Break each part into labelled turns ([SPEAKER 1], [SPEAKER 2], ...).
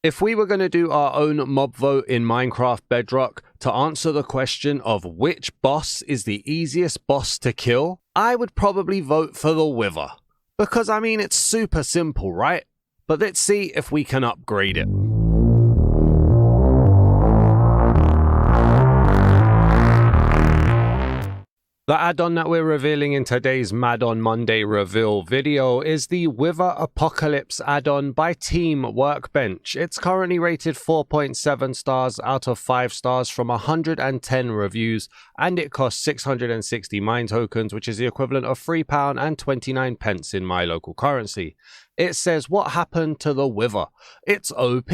[SPEAKER 1] If we were going to do our own mob vote in Minecraft Bedrock to answer the question of which boss is the easiest boss to kill, I would probably vote for the Wither. Because I mean, it's super simple, right? But let's see if we can upgrade it. The add-on that we're revealing in today's Mad on Monday reveal video is the Wither Apocalypse add-on by Team Workbench. It's currently rated 4.7 stars out of 5 stars from 110 reviews, and it costs 660 mine tokens, which is the equivalent of £3.29 in my local currency. It says, what happened to the Wither? It's OP.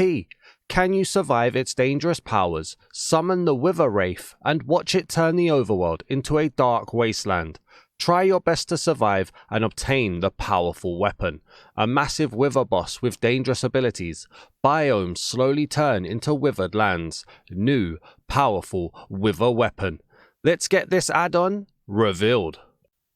[SPEAKER 1] Can you survive its dangerous powers, summon the Wither Wraith, and watch it turn the overworld into a dark wasteland? Try your best to survive and obtain the powerful weapon. A massive Wither boss with dangerous abilities. Biomes slowly turn into withered lands. New, powerful Wither weapon. Let's get this add-on revealed.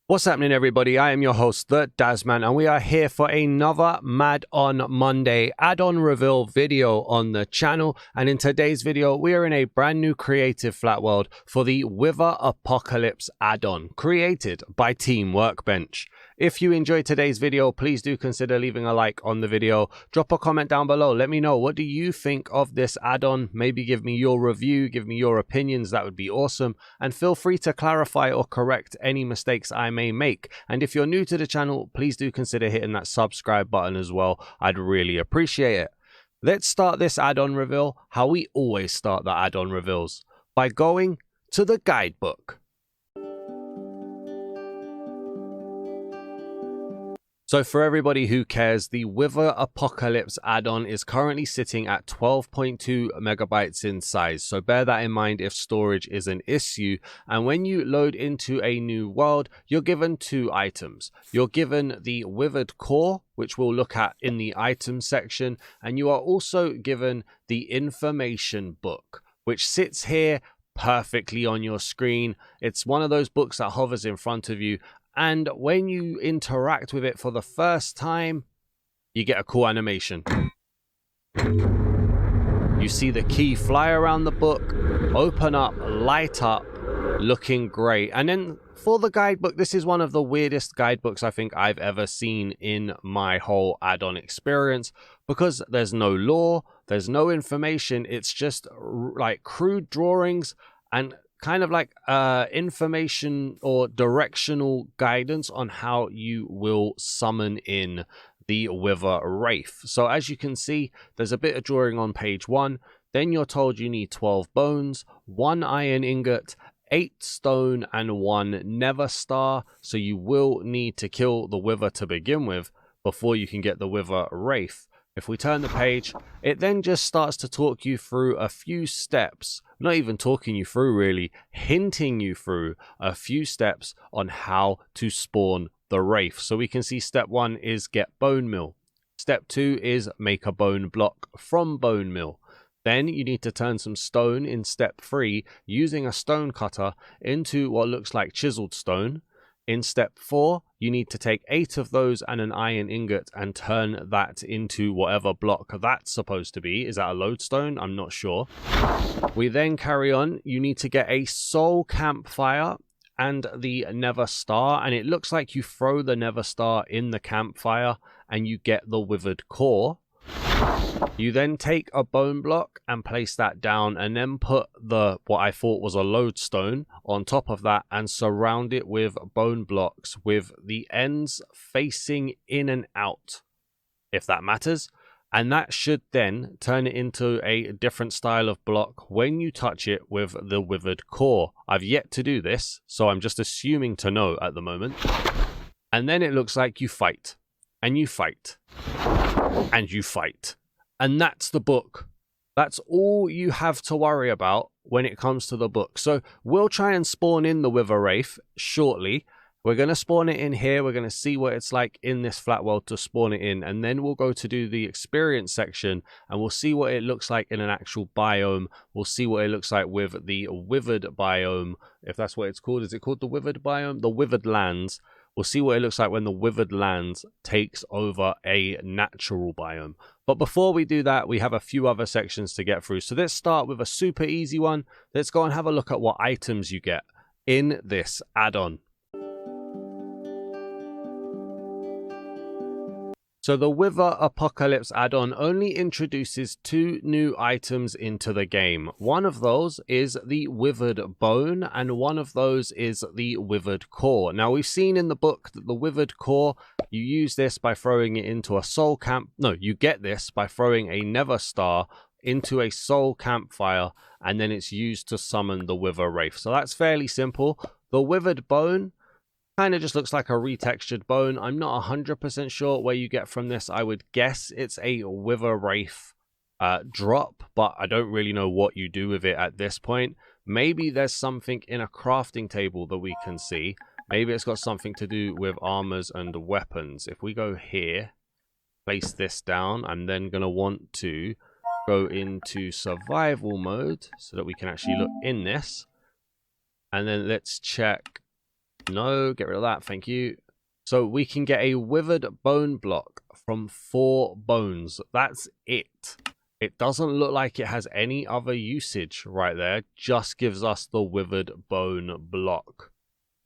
[SPEAKER 1] What's happening, everybody? I am your host, The Dazman, and we are here for another Mad on Monday add-on reveal video on the channel. And in today's video, we are in a brand new creative flat world for the Wither Apocalypse add-on, created by Team Workbench. If you enjoyed today's video, please do consider leaving a like on the video. Drop a comment down below. Let me know, what do you think of this add-on? Maybe give me your review, give me your opinions. That would be awesome. And feel free to clarify or correct any mistakes I may make. And if you're new to the channel, please do consider hitting that subscribe button as well. I'd really appreciate it. Let's start this add-on reveal how we always start the add-on reveals, by going to the guidebook. So for everybody who cares, the Wither Apocalypse add-on is currently sitting at 12.2 megabytes in size. So bear that in mind if storage is an issue. And when you load into a new world, you're given 2 items. You're given the Withered Core, which we'll look at in the item section. And you are also given the information book, which sits here perfectly on your screen. It's one of those books that hovers in front of you. And when you interact with it for the first time, you get a cool animation. You see the key fly around the book, open up, light up, looking great. And then for the guidebook, this is one of the weirdest guidebooks I think I've ever seen in my whole add-on experience, because there's no lore, there's no information. It's just like crude drawings and kind of like information or directional guidance on how you will summon in the Wither Wraith. So as you can see, there's a bit of drawing on page 1. Then you're told you need 12 bones, 1 iron ingot, 8 stone, and 1 nether star. So you will need to kill the Wither to begin with before you can get the Wither Wraith. If we turn the page, it then just starts to talk you through a few steps, not even talking you through really, hinting you through a few steps on how to spawn the Wraith. So we can see step 1 is get bone meal. Step 2 is make a bone block from bone meal. Then you need to turn some stone in step 3 using a stone cutter into what looks like chiseled stone. In step 4, you need to take 8 of those and an iron ingot and turn that into whatever block that's supposed to be. Is that a lodestone? I'm not sure. We then carry on. You need to get a soul campfire and the nether star. And it looks like you throw the nether star in the campfire and you get the withered core. You then take a bone block and place that down, and then put the what I thought was a lodestone on top of that and surround it with bone blocks with the ends facing in and out, if that matters. And that should then turn it into a different style of block when you touch it with the withered core. I've yet to do this, so I'm just assuming to know at the moment. And then it looks like you fight, and you fight, and you fight. And that's the book. That's all you have to worry about when it comes to the book. So we'll try and spawn in the Wither Wraith shortly. We're going to spawn it in here. We're going to see what it's like in this flat world to spawn it in. And then we'll go to do the experience section and we'll see what it looks like in an actual biome. We'll see what it looks like with the withered biome, if that's what it's called. Is it called the withered biome? The withered lands. We'll see what it looks like when the withered lands takes over a natural biome. But before we do that, we have a few other sections to get through. So let's start with a super easy one. Let's go and have a look at what items you get in this add-on. So the Wither Apocalypse add-on only introduces 2 new items into the game. One of those is the Withered Bone, and one of those is the Withered Core. Now, we've seen in the book that the Withered Core, you use this by throwing it into a soul camp. No, you get this by throwing a Nether Star into a soul campfire, and then it's used to summon the Wither Wraith. So that's fairly simple. The Withered Bone kind of just looks like a retextured bone. I'm not 100% sure where you get from this. I would guess it's a Wither Wraith drop, but I don't really know what you do with it at this point. Maybe there's something in a crafting table that we can see. Maybe it's got something to do with armors and weapons. If we go here, place this down, I'm then going to want to go into survival mode so that we can actually look in this. And then let's check. No, get rid of that, thank you. So we can get a withered bone block from 4 bones. That's it. It doesn't look like it has any other usage right there. Just gives us the withered bone block.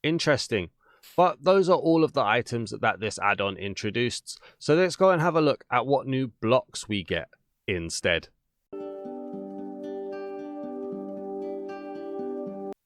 [SPEAKER 1] Interesting. But those are all of the items that this add-on introduced. So let's go and have a look at what new blocks we get instead.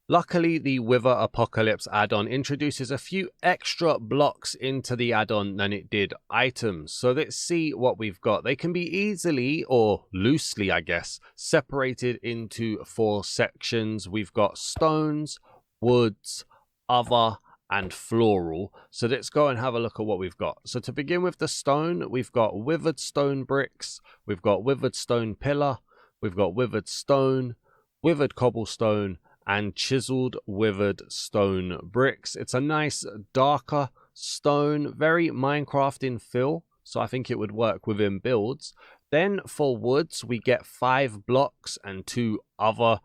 [SPEAKER 1] Luckily, the Wither Apocalypse add-on introduces a few extra blocks into the add-on than it did items. So let's see what we've got. They can be easily, or loosely I guess, separated into 4 sections. We've got stones, woods, other, and floral. So let's go and have a look at what we've got. So to begin with the stone, we've got withered stone bricks, we've got withered stone pillar, we've got withered stone, withered cobblestone, and chiseled withered stone bricks. It's a nice darker stone, very Minecraft in feel, so I think it would work within builds. Then for woods, we get 5 blocks and 2 other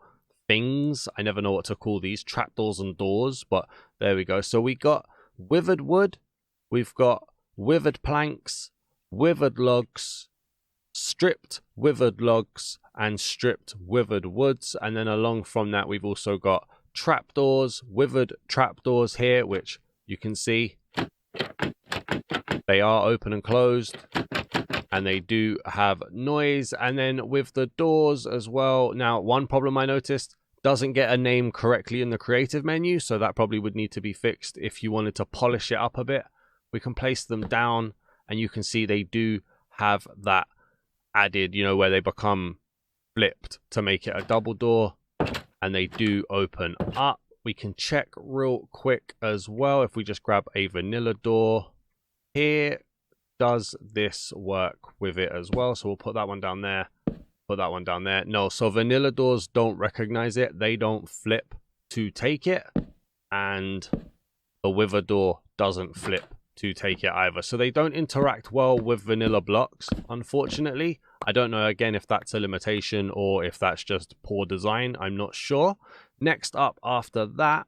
[SPEAKER 1] things. I never know what to call these, trapdoors and doors, but there we go. So we got withered wood, we've got withered planks, withered logs, stripped withered logs, and stripped withered woods. And then along from that, we've also got trapdoors, withered trapdoors here, which you can see they are open and closed, and they do have noise. And then with the doors as well, now one problem I noticed, doesn't get a name correctly in the creative menu, so that probably would need to be fixed if you wanted to polish it up a bit. We can place them down, and you can see they do have that added, you know, where they become flipped to make it a double door, and they do open up. We can check real quick as well if we just grab a vanilla door here. Does this work with it as well? So we'll put that one down there, put that one down there. No, so vanilla doors don't recognize it, they don't flip to take it, and the wither door doesn't flip to take it either. So they don't interact well with vanilla blocks, unfortunately. I don't know, again, if that's a limitation or if that's just poor design. I'm not sure. Next up after that,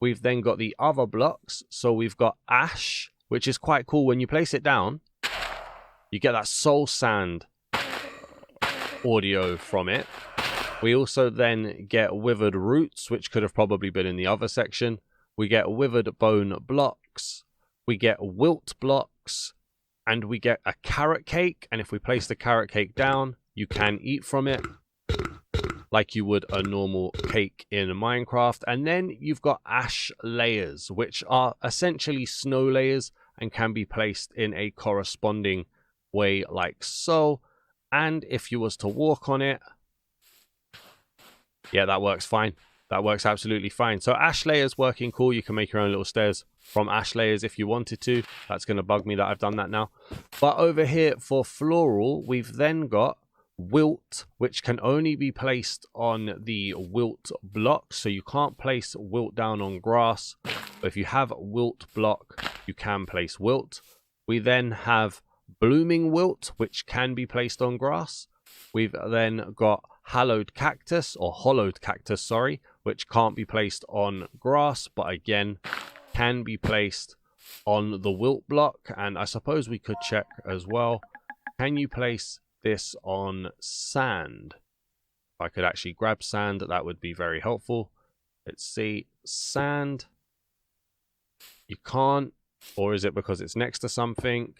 [SPEAKER 1] we've then got the other blocks. So we've got ash, which is quite cool. When you place it down, you get that soul sand audio from it. We also then get withered roots, which could have probably been in the other section. We get withered bone blocks. We get wilt blocks. And we get a carrot cake, and if we place the carrot cake down, you can eat from it like you would a normal cake in Minecraft. And then you've got ash layers, which are essentially snow layers and can be placed in a corresponding way like so. And if you was to walk on it, yeah, that works fine. That works absolutely fine. So ash layers working cool. You can make your own little stairs from ash layers if you wanted to. That's going to bug me that I've done that now. But over here for floral, we've then got wilt, which can only be placed on the wilt block. So you can't place wilt down on grass. But if you have wilt block, you can place wilt. We then have blooming wilt, which can be placed on grass. We've then got hollowed cactus, which can't be placed on grass, but again, can be placed on the wilt block, and I suppose we could check as well. Can you place this on sand? If I could actually grab sand, that would be very helpful. Let's see. Sand. You can't. Or is it because it's next to something?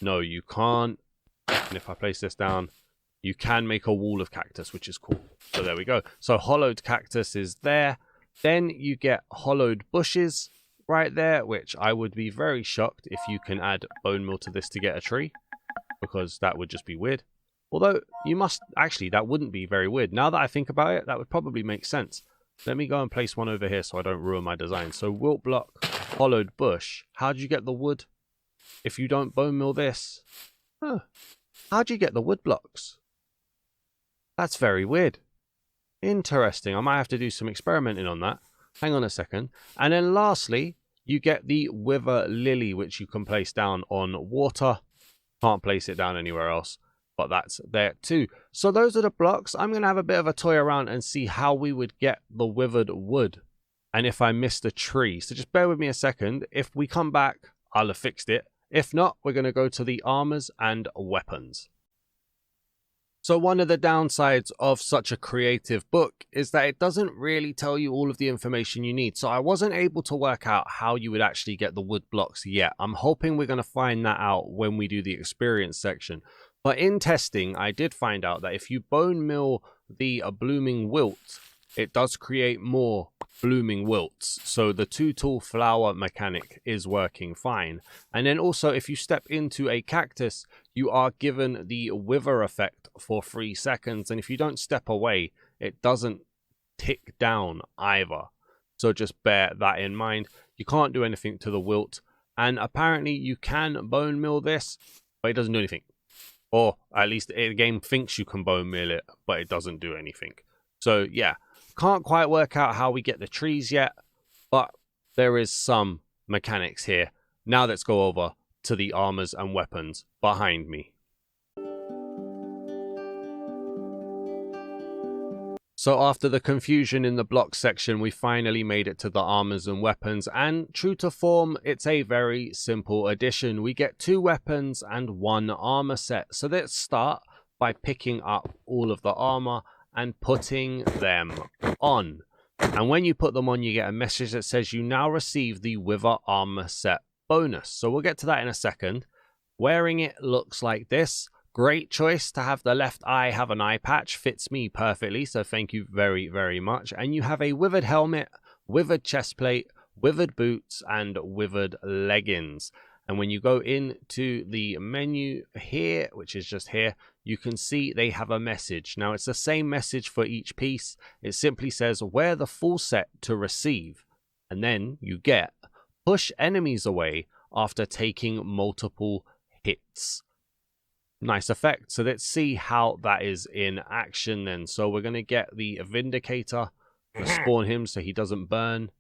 [SPEAKER 1] No, you can't. And if I place this down, you can make a wall of cactus, which is cool. So there we go. So hollowed cactus is there. Then you get hollowed bushes right there, which I would be very shocked if you can add bone meal to this to get a tree, because that would just be weird. Although you must actually, that wouldn't be very weird. Now that I think about it, that would probably make sense. Let me go and place one over here so I don't ruin my design. So wilt block, hollowed bush. How do you get the wood if you don't bone meal this? Huh. How do you get the wood blocks? That's very weird. Interesting. I might have to do some experimenting on that. Hang on a second. And then lastly, you get the wither lily, which you can place down on water. Can't place it down anywhere else, but that's there too. So those are the blocks. I'm going to have a bit of a toy around and see how we would get the withered wood. And if I missed a tree. So just bear with me a second. If we come back, I'll have fixed it. If not, we're going to go to the armors and weapons. So one of the downsides of such a creative book is that it doesn't really tell you all of the information you need. So I wasn't able to work out how you would actually get the wood blocks yet. I'm hoping we're going to find that out when we do the experience section. But in testing, I did find out that if you bone meal the blooming wilt, it does create more blooming wilts. So the 2 tall flower mechanic is working fine. And then also, if you step into a cactus, you are given the wither effect for 3 seconds. And if you don't step away, it doesn't tick down either. So just bear that in mind. You can't do anything to the wilt. And apparently you can bone meal this, but it doesn't do anything. Or at least the game thinks you can bone meal it, but it doesn't do anything. So yeah, can't quite work out how we get the trees yet, but there is some mechanics here. Now let's go over to the armors and weapons behind me. So after the confusion in the block section, we finally made it to the armors and weapons, and true to form, it's a very simple addition. We get 2 weapons and 1 armor set. So let's start by picking up all of the armor and putting them on. And when you put them on, you get a message that says you now receive the Wither Armor Set bonus. So we'll get to that in a second. Wearing it looks like this. Great choice to have the left eye have an eye patch. Fits me perfectly, so thank you very, very much. And you have a withered helmet, withered chestplate, withered boots, and withered leggings. And when you go into the menu here, which is just here, you can see they have a message. Now, it's the same message for each piece. It simply says, wear the full set to receive. And then you get, push enemies away after taking multiple hits. Nice effect. So let's see how that is in action then. So we're going to get the Vindicator to spawn him so he doesn't burn.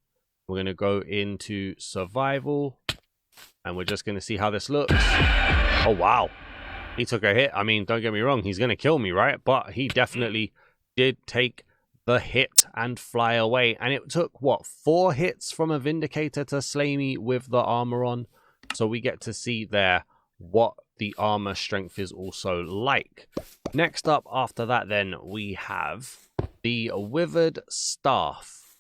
[SPEAKER 1] We're going to go into survival. And we're just going to see how this looks. Oh, wow. He took a hit. I mean, don't get me wrong. He's going to kill me, right? But he definitely did take the hit and fly away. And it took, what, 4 hits from a Vindicator to slay me with the armor on. So we get to see there what the armor strength is also like. Next up after that then, we have the Withered Staff.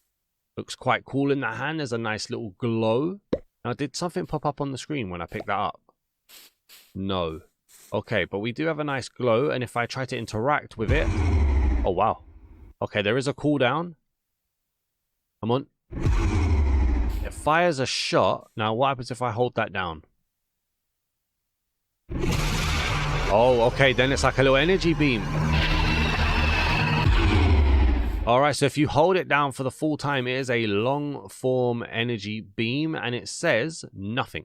[SPEAKER 1] Looks quite cool in the hand. There's a nice little glow. Now, did something pop up on the screen when I picked that up? No. Okay, but we do have a nice glow, and if I try to interact with it... Oh, wow. Okay, there is a cooldown. Come on. It fires a shot. Now, what happens if I hold that down? Oh, okay, then it's like a little energy beam. Alright, so if you hold it down for the full time, it is a long form energy beam, and it says nothing.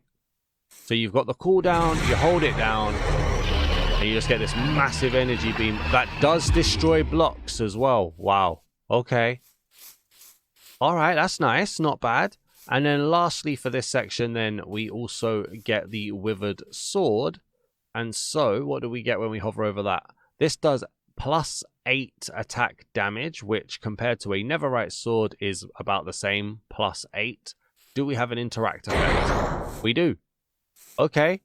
[SPEAKER 1] So you've got the cooldown, you hold it down, and you just get this massive energy beam that does destroy blocks as well. Wow. Okay. Alright, that's nice. Not bad. And then lastly for this section, then we also get the Withered Sword. And so, what do we get when we hover over that? This does +8 attack damage, which compared to a Netherite sword is about the same, +8. Do we have an interact effect? We do. Okay.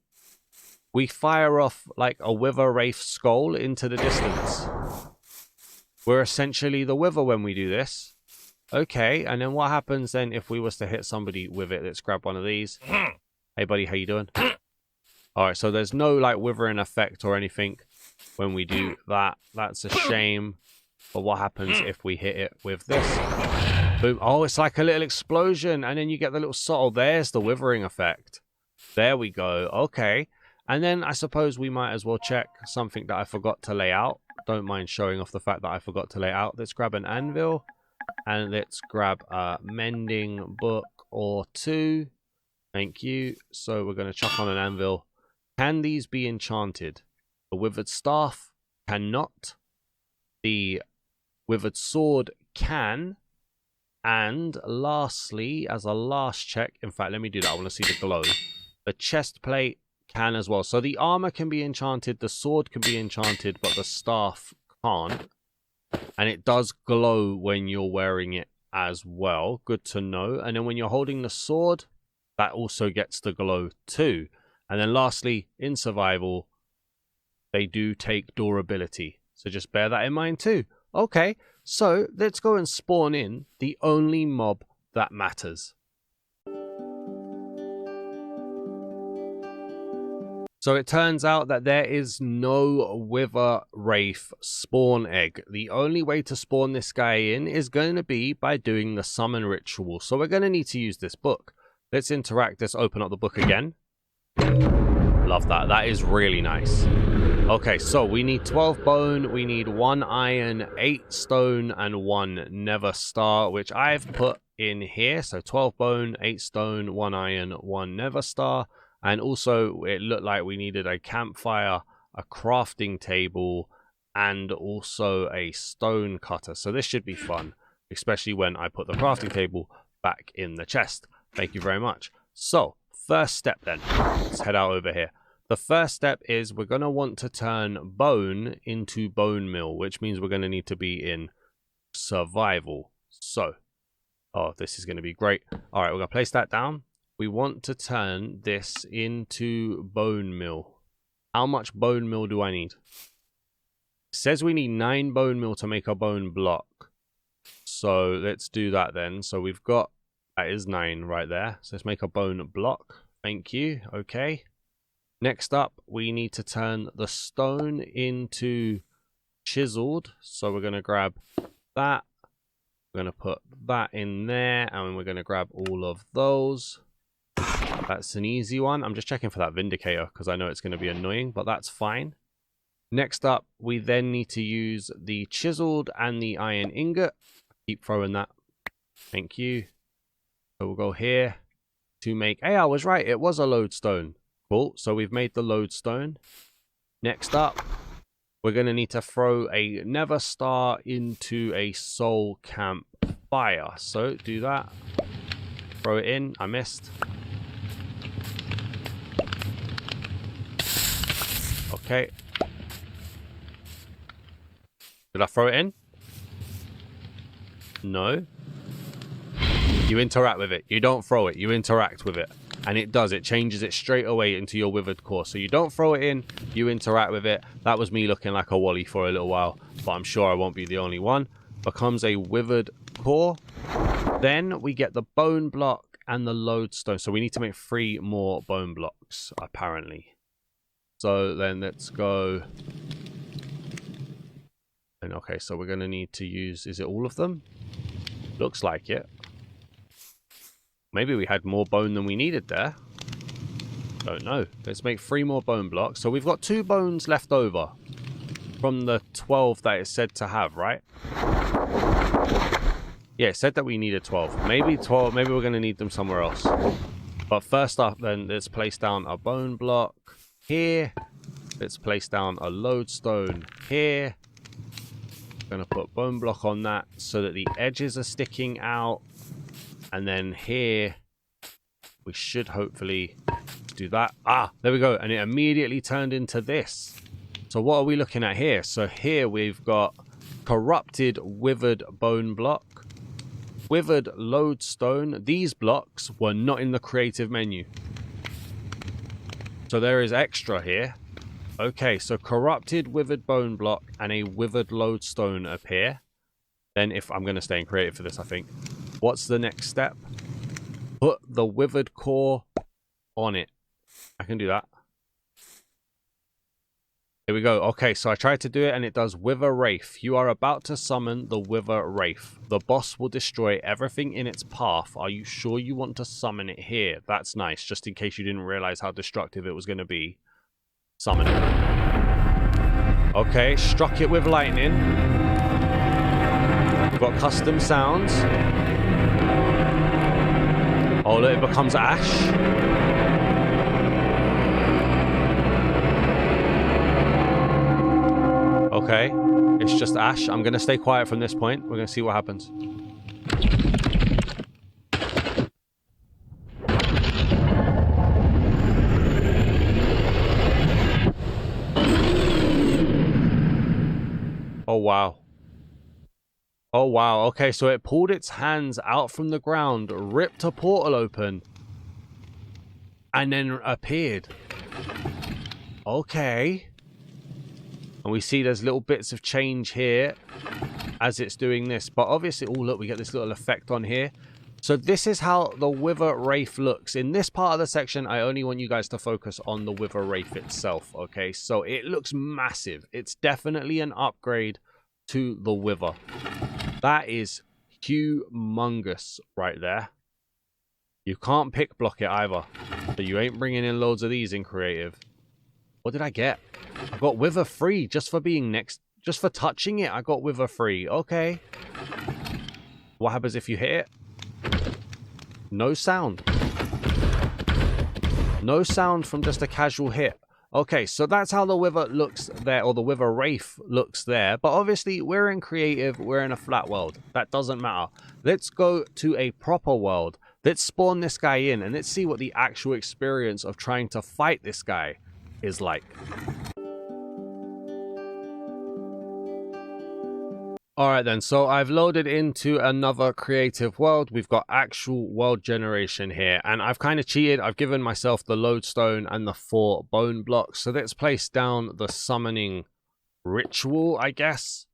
[SPEAKER 1] We fire off like a wither wraith skull into the distance. We're essentially the wither when we do this. Okay, and then what happens then if we was to hit somebody with it? Let's grab one of these. Hey buddy, how you doing? Alright, so there's no like withering effect or anything when we do that. That's a shame. But what happens if we hit it with this? Boom. Oh, it's like a little explosion. And then you get the little subtle. There's the withering effect. There we go. Okay. And then I suppose we might as well check something that I forgot to lay out. Don't mind showing off the fact that I forgot to lay out. Let's grab an anvil. And let's grab a mending book or two. Thank you. So we're going to chuck on an anvil. Can these be enchanted? The withered staff cannot. The withered sword can. And lastly, as a last check, in fact, let me do that. I want to see the glow. The chest plate can as well. So the armor can be enchanted, the sword can be enchanted, but the staff can't. And it does glow when you're wearing it as well. Good to know. And then when you're holding the sword, that also gets the glow too. And then lastly, in survival, they do take durability. So just bear that in mind too. Okay, so let's go and spawn in the only mob that matters. So it turns out that there is no wither wraith spawn egg. The only way to spawn this guy in is going to be by doing the summon ritual. So we're going to need to use this book. Let's interact. Let's open up the book again. Love that. That is really nice. Okay, so we need 12 bone, we need 1 iron, 8 stone, and 1 nether star, which I've put in here. So 12 bone, 8 stone, 1 iron, 1 nether star. And also, it looked like we needed a campfire, a crafting table, and also a stone cutter. So this should be fun, especially when I put the crafting table back in the chest. Thank you very much. So, first step then. Let's head out over here. The first step is we're going to want to turn bone into bone meal, which means we're going to need to be in survival. So, oh, this is going to be great. All right, we're going to place that down. We want to turn this into bone meal. How much bone meal do I need? It says we need 9 bone meal to make a bone block. So let's do that then. So we've got, that is 9 right there. So let's make a bone block. Thank you. Okay. Next up, we need to turn the stone into chiseled. So we're going to grab that. We're going to put that in there. And we're going to grab all of those. That's an easy one. I'm just checking for that vindicator because I know it's going to be annoying, but that's fine. Next up, we then need to use the chiseled and the iron ingot. Keep throwing that. Thank you. So we'll go here to make... Hey, I was right. It was a lodestone. Cool. So we've made the lodestone. Next up, we're going to need to throw a nether star into a soul campfire. So do that. Throw it in. I missed. Okay. Did I throw it in? No. You interact with it. You don't throw it. You interact with it. And it does. It changes it straight away into your withered core. So you don't throw it in. You interact with it. That was me looking like a Wally for a little while. But I'm sure I won't be the only one. Becomes a withered core. Then we get the bone block and the lodestone. So we need to make 3 more bone blocks, apparently. So then let's go. And okay, so we're going to need to use, is it all of them? Looks like it. Maybe we had more bone than we needed there. Don't know. Let's make 3 more bone blocks. So we've got 2 bones left over from the 12 that it said to have, right? Yeah, it said that we needed 12. Maybe 12. Maybe we're going to need them somewhere else. But first up, then, let's place down a bone block here. Let's place down a lodestone here. I'm going to put bone block on that so that the edges are sticking out. And then here, we should hopefully do that. Ah, there we go. And it immediately turned into this. So what are we looking at here? So here we've got corrupted withered bone block. Withered lodestone. These blocks were not in the creative menu. So there is extra here. Okay, so corrupted withered bone block and a withered lodestone appear. Then if I'm going to stay in creative for this, I think. What's the next step? Put the withered core on it. I can do that. Here we go. Okay, so I tried to do it and it does Wither Wraith. You are about to summon the Wither Wraith. The boss will destroy everything in its path. Are you sure you want to summon it here? That's nice, just in case you didn't realize how destructive it was going to be. Summon it. Okay, struck it with lightning. We've got custom sounds. Oh, look, it becomes ash. Okay, it's just ash. I'm going to stay quiet from this point. We're going to see what happens. Oh, wow. Oh, wow. Okay, so it pulled its hands out from the ground, ripped a portal open, and then appeared. Okay. And we see there's little bits of change here as it's doing this. But obviously, oh, look, we get this little effect on here. So this is how the Wither Wraith looks. In this part of the section, I only want you guys to focus on the Wither Wraith itself, okay? So it looks massive. It's definitely an upgrade to the Wither. That is humongous right there. You can't pick block it either. So you ain't bringing in loads of these in creative. What did I get? I got Wither free just for being next. Just for touching it, I got Wither free. Okay. What happens if you hit it? No sound. No sound from just a casual hit. Okay, so that's how the Wither looks there, or the Wither Wraith looks there. But obviously, we're in creative, we're in a flat world. That doesn't matter. Let's go to a proper world. Let's spawn this guy in, and let's see what the actual experience of trying to fight this guy is like. Alright then, so I've loaded into another creative world. We've got actual world generation here, and I've kind of cheated. I've given myself the lodestone and the 4 bone blocks. So let's place down the summoning ritual, I guess.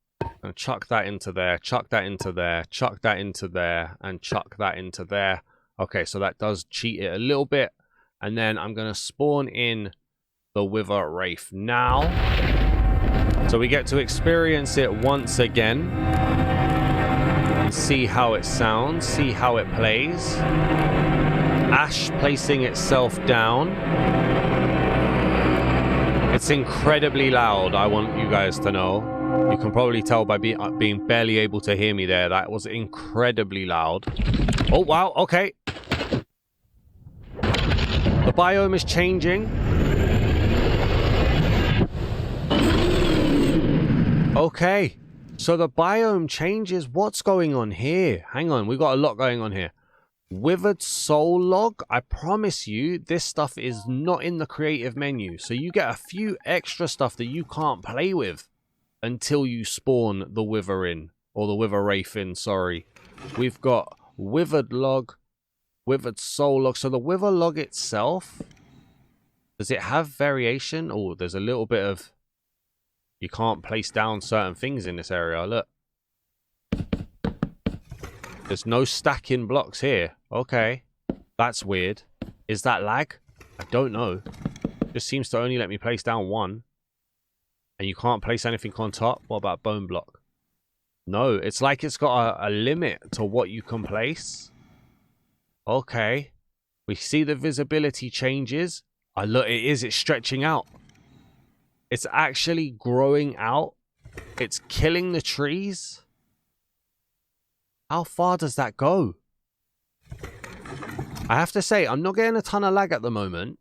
[SPEAKER 1] And chuck that into there, chuck that into there, chuck that into there, and chuck that into there. Okay, so that does cheat it a little bit. And then I'm going to spawn in the Wither Wraith now. So we get to experience it once again. And see how it sounds, see how it plays. Ash placing itself down. It's incredibly loud, I want you guys to know. You can probably tell by being barely able to hear me there. That was incredibly loud. Oh, wow, okay. The biome is changing. Okay, so the biome changes. What's going on here? Hang on, we've got a lot going on here. Withered soul log. I promise you, this stuff is not in the creative menu. So you get a few extra stuff that you can't play with until you spawn the Wither in. Or the Wither Wraith in, sorry. We've got withered log, withered soul log. So the wither log itself, does it have variation? Oh, there's a little bit of... You can't place down certain things in this area. Look. There's no stacking blocks here. Okay. That's weird. Is that lag? I don't know. Just seems to only let me place down 1. And you can't place anything on top. What about bone block? No. It's like it's got a limit to what you can place. Okay. We see the visibility changes. Look, it's stretching out. It's actually growing out. It's killing the trees. How far does that go? I have to say, I'm not getting a ton of lag at the moment.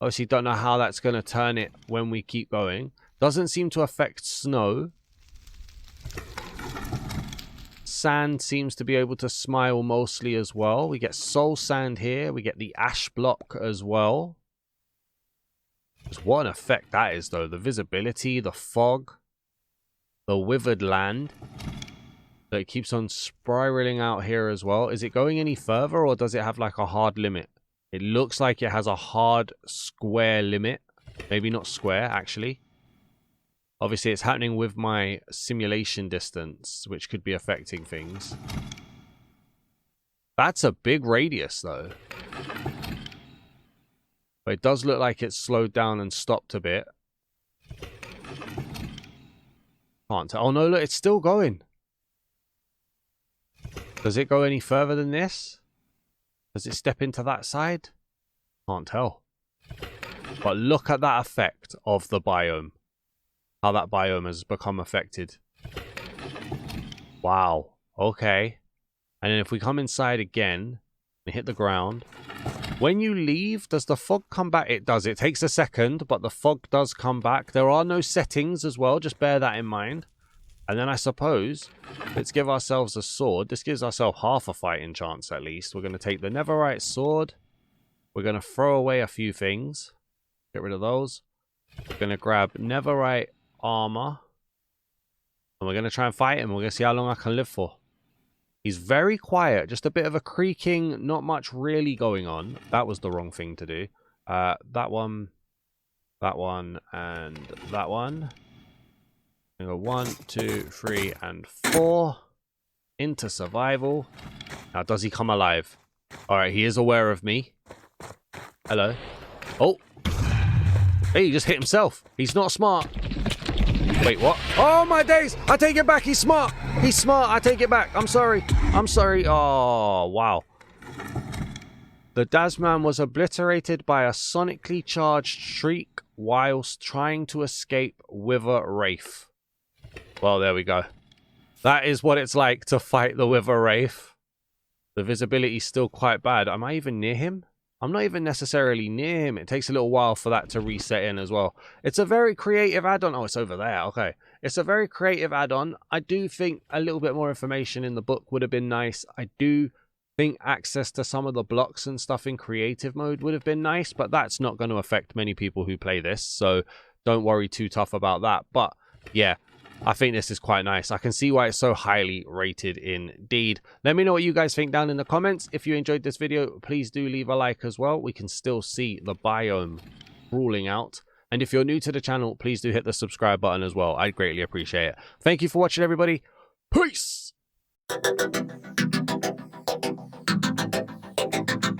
[SPEAKER 1] Obviously, don't know how that's going to turn it when we keep going. Doesn't seem to affect snow. Sand seems to be able to smile mostly as well. We get soul sand here. We get the ash block as well. What an effect that is, though. The visibility, the fog, the withered land. So it keeps on spiraling out here as well. Is it going any further, or does it have like a hard limit? It looks like it has a hard square limit. Maybe not square, actually. Obviously, it's happening with my simulation distance, which could be affecting things. That's a big radius, though. But it does look like it's slowed down and stopped a bit. Can't tell. Oh, no, look, it's still going. Does it go any further than this? Does it step into that side? Can't tell. But look at that effect of the biome. How that biome has become affected. Wow. Okay. And then if we come inside again and hit the ground. When you leave, does the fog come back? It does. It takes a second, but the fog does come back. There are no settings as well. Just bear that in mind. And then I suppose, let's give ourselves a sword. This gives ourselves half a fighting chance at least. We're going to take the netherite sword. We're going to throw away a few things. Get rid of those. We're going to grab netherite armor. And we're going to try and fight him. We're going to see how long I can live for. He's very quiet. Just a bit of a creaking. Not much really going on. That was the wrong thing to do. That one, and that one. Go 1, 2, 3, and 4 into survival. Now, does he come alive? All right, he is aware of me. Hello. Oh, hey, he just hit himself. He's not smart. Wait, what? Oh my days! I take it back. He's smart. He's smart. I take it back. I'm sorry. I'm sorry. Oh wow. The Dazman was obliterated by a sonically charged shriek whilst trying to escape Wither Wraith. Well, there we go. That is what it's like to fight the Wither Wraith. The visibility is still quite bad. Am I even near him? I'm not even necessarily near him. It takes a little while for that to reset in as well. It's a very creative add-on. Oh, it's over there. Okay. It's a very creative add-on. I do think a little bit more information in the book would have been nice. I do think access to some of the blocks and stuff in creative mode would have been nice, but that's not going to affect many people who play this. So don't worry too tough about that. But yeah. I think this is quite nice. I can see why it's so highly rated indeed. Let me know what you guys think down in the comments. If you enjoyed this video, please do leave a like as well. We can still see the biome ruling out. And if you're new to the channel, please do hit the subscribe button as well. I'd greatly appreciate it. Thank you for watching, everybody. Peace!